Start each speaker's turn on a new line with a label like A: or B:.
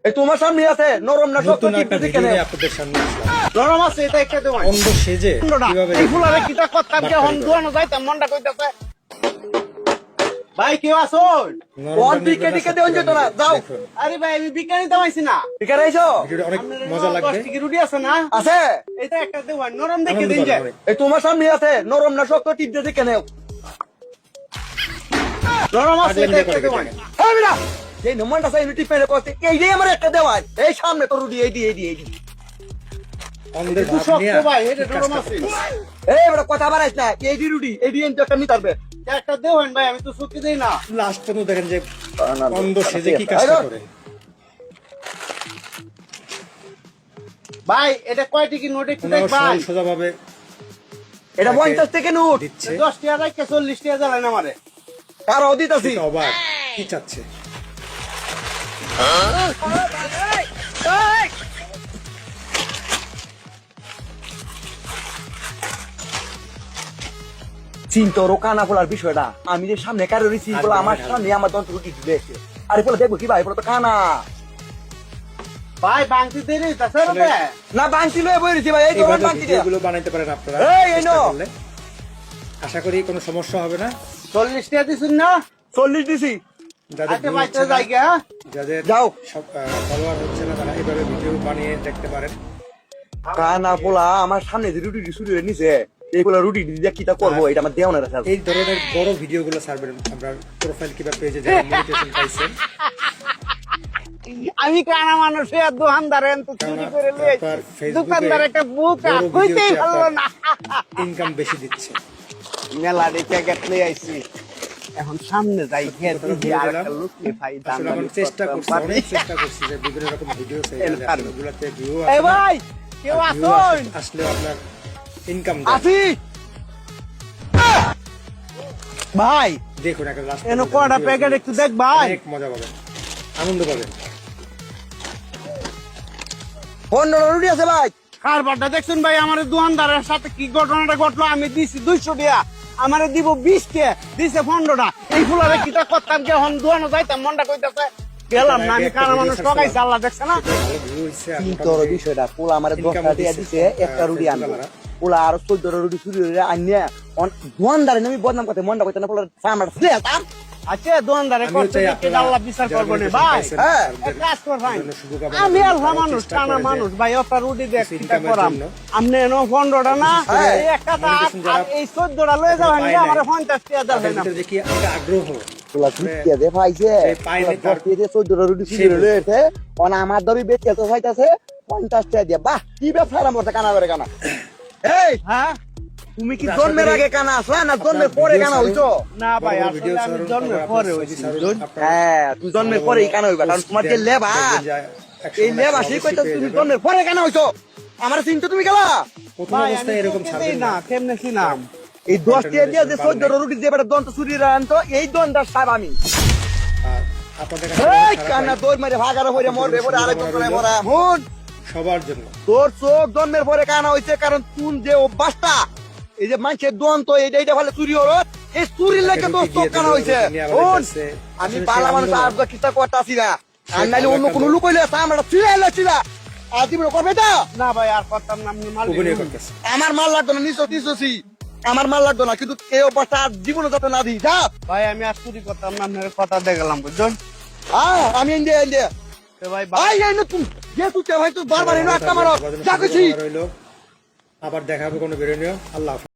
A: এই তোমার সামনে আছে নরম না শক্ত
B: নতুন
A: টিপ
B: একটা
A: দিকে
B: ভিডিও
A: কেন
B: নিয়ে আপনাদের সামনে আসলাম।
C: নরম আছে এটা একটা দেওয়া
B: অন্ধ সেজে কিভাবে
C: এই ফুলারে কিটা করতাম কে হন দুয়ানো যাইতাম মনটা কইতাছে ভাই কেউ আসুন
A: কোন দিকে দিকে দেন যেত না যাও।
B: দেখুন,
C: আরে ভাই আমি বিজ্ঞানী দামাইছি না
A: এখানে আইছো
B: ভিডিওটা অনেক মজা লাগবে।
C: কি রুটি আছে না
A: আছে
C: এটা একটা দেওয়া নরম দেখে
B: আনন্দ
C: দিন যে
B: পাবেন অনেক।
A: এই তোমার সামনে আছে নরম না শক্ত টিপ দিকে কেন
C: নরম আছে
B: আগে
C: এটা
B: ভিডিও
C: একটা
B: করে
C: দেওয়া
B: দেখেন।
A: হ্যাঁ বিরা এই নম্বরটা সাইন টিপ মেরে করতে এইটাই আমার একটা দেওয়া এই সামনে তো রুডি এইডি
B: অন্ধের
C: একটু
B: ভাব
C: শক্ত
B: নিয়ে
C: ভাই এটা
B: কি
C: নরম
B: কাজটা
C: আছে
B: করতেছে।
A: এই বড় কথা বাড়াইছ না এইডি রুডি এইডি এন্ড একটা মিটারবে
C: একটা দেওয়ান ভাই আমি তো সুতি দেই না
B: লাস্ট পর্যন্ত দেখেন যে অন্ধ সেজে কি কাজটা করে।
C: ভাই এটা কয় টিকি নোট একটু দেখ
B: ওনারা
C: ভাই
B: সোজা ভাবে
A: এটা 50 থেকে নোট
B: দিচ্ছে।
C: 10 টাকা রাখকে 40 টাকা জ্বালায় না আমারে
A: আর দিতাছি
B: এটা অবাক কি চাচ্ছে।
A: চিন্তর ও কানা ফোলার বিষয়টা আমি যে সামনে কারো রিসিভ বলে আমার সামনে আমার দন্ত রুটি দিয়েছে আরে বলে দেখবো কি ভাই বলে তো কানা
C: ভাই বাংতি দেরি তাছে রে
A: না বাংতি লয়ে বই রইছি ভাই এই দোকান
B: এইভাবে
A: বাংতি দিয়া
B: ভিডিওগুলো বানাইতে পারেন আপনারা
A: এই, এই
B: চেষ্টা
A: নাও।
B: করলে। আশা করি কোনো সমস্যা হবে না।
C: 40 টাকা দিছুন না
A: 40 দিছি
B: যাদের
C: আচ্ছা
B: view
C: ভাই
B: হচ্ছে
C: তো
B: না,
C: জায়গা
B: যাদের
A: যাও।
B: ফলোয়ার হচ্ছে না তারা এইভাবে ভিডিও বানিয়ে দেখতে পারেন।
A: কানা পোলা আমার সামনে যে রুটি শুরু হয়ে নিছে এইগুলা রুটি দিয়ে কিটা করবো এটা আমার দেওয়া না রাখা
B: এই ধরনের বড় ভিডিওগুলো ছাড়বেন আমরা প্রোফাইল কিংবা পেজে যারা মনিটাইজেশন পাইছেন।
C: আমি কানা মানুষ আর দোকানদার এত চুরি করে লই
B: আপনার ফেসবুকে
C: দোকানদার একটা বুক
B: বড়
C: কইতেই
B: ভিডিওতে
C: ভালো না
B: ইনকাম বেশি দিচ্ছে।
C: মেলা দেখে গেটলে আইছি এখন সামনে যাই গিয়ে
B: কথা
C: দেখি
B: বলে
C: আর
B: দিলাম।
C: একটা লোক পাই দাম
B: আসলে আমরা চেষ্টা করছি, অনেক চেষ্টা করছি যে বিভিন্ন রকম ভিডিও এগুলাতে ভিউ
C: এই ভাই কেউ আসুন
B: আসলে আপনার ইনকাম
A: আসি
C: ভাই
B: দেখুন একটা লাস্ট
C: এনো কয়টা প্যাকেট একটু দেখ ভাই
B: অনেক মজা পাবেন, আনন্দ পাবেন।
A: 15 রুটি আছে ভাই
C: কারবারটা দেখছেন ভাই আমার দোকানদারের সাথে কি ঘটনাটা ঘটলো আমি দিছি 200 টাকা আমারে দিব 20 টাকা দিছে 15 টা এই ফুলারে কিটা করতাম কে হন দোকানে যাইতাম মনটা কইতাছে গেলাম না আমি কানা মানুষ ঠকাইছে আল্লাহ দেখছে না
B: ভালো ভিউ হইছে আর
A: চিন্তর বিষয়টা পোলা আমার 10
B: Income
A: টাকা
B: দিছে,
A: দিছে একটা রুটি আনবো
C: হ্যাঁ।
A: পোলা আর 14 রুটি শুরু হয়ে আনিয়া দোকানদারে আমি বদনাম করতে মনটা কইতে না পোলা সামনে ফ্লেতাম
C: আচ্ছা দোকানদারে
B: আমিও
C: করতে
B: চাই
C: কি
B: আপনারা
C: আল্লাহ বিচার
B: যারা
C: করবো না
B: monetization
C: ভাই
B: পাইছেন,
A: হ্যাঁ,
B: তাদের
C: এক কাজ কর ভাই
B: জন্য শুভকামনা
C: আমি
B: রইলো।
C: আল্লাহ
B: তারা
C: মানুষ
B: চেষ্টা
C: টানা
B: করে যে
C: মানুষ ভাই ওটা রুটি দেখ
B: কিছু
C: কিটা
B: income এর
C: করাম
B: জন্য।
C: আমনে এনো 15 টা না
A: হ্যাঁ।
C: এই একটা
B: monetization যারা
C: এই 14 টা লয়ে যাবেন
B: পায় নাই,
C: আমার 50 টাকা
B: তাদের
C: দেবেন না
B: ভিতরে যে কি একটা আগ্রহ
A: পোলা জিতকে দে ভাইছে
B: সে পায়নি
A: পোলা
B: তার-
A: 10 দিয়ে 14 রুটি শুরু
B: সেই
A: হয়েছে অন আমার দবি বেচে তো হইতাছে 50 টাকা দিয়ে বাহ কি ব্যবসা আরম্ভ করতে কানা করে কানা এই
C: হ্যাঁ
A: তুমি কি
B: আশা
A: জন্মের
B: করি
A: আগে কানা আসলা না জন্মের
B: আপনার
A: পরে
B: ভিডিও
A: কানা
B: ছাড়ুন,
A: হইছো
C: না ভাই
B: বড় বড়
C: আসলে
B: ভিডিও
C: আমি
B: ছাড়ুন,
C: জন্মের
B: তারপর
C: পরে
B: আপনার
C: হইছি
B: ছবি ছাড়ুন, আপনার
A: হ্যাঁ তুই জন্মের পরেই কানা হইবা কারণ তোমার যে লেবা এই লেবা সেই কইতা তুমি জন্মের পরে কানা হইছো আমার চিন্তা তুমি গেলা
B: প্রথম
C: ভাই আমি
B: অবস্থায় এরকম
C: চোখে
B: ছাড়বেন
C: দেই
B: না।
C: না কেমনে ছিলাম
A: এই 10 টাকা দিয়ে যে 14 রুটি দিয়ে বেটা দন্ত চুরি আনতো এই দন্তার সাহেব আমি
B: আর আপনাদের কাছে
A: এই
B: খারাপ
A: কানা
B: হয়,
A: দৌড় মারে ভাগারে হইরে মরবে পরে আরেক দন্তরে মরা হুন
B: সবার জন্য
A: তোর চোখ জন্মের পরে কানা হইছে কারণ তুই যে অভ্যাসটা এই যে মানুষের দন্ত এইটা ফলে চুরি হরত এই চুরির লাগে তোর চোখ কানা হইছে হুন আমি পালা মানুষ আর কিতা করতাছি না আর নাইলে অন্য কোনো লোক হইলে আমরা চিলা আর তুমি করবে তো
C: না ভাই আর করতাম না আপনি মাল
B: অভিনয় করতেছে।
A: আমার মাল লাগতো না নিচছি আমার মাল লাগতো না কিন্তু এই অবস্থা আর জীবনে যাতে না দিই যা
C: ভাই আমি আর চুরি করতাম না আপনার কথা দেখলাম বুঝছেন
A: আমি ইন্ডিয়া
C: তো ভাই
A: ভাই এই নতুন যে তুই ভাই তুই বারবার এনে একটা মারো যা কিছু
B: রইলো। আবার দেখা হবে কোনো বেরোনিও। আল্লাহ হাফেজ।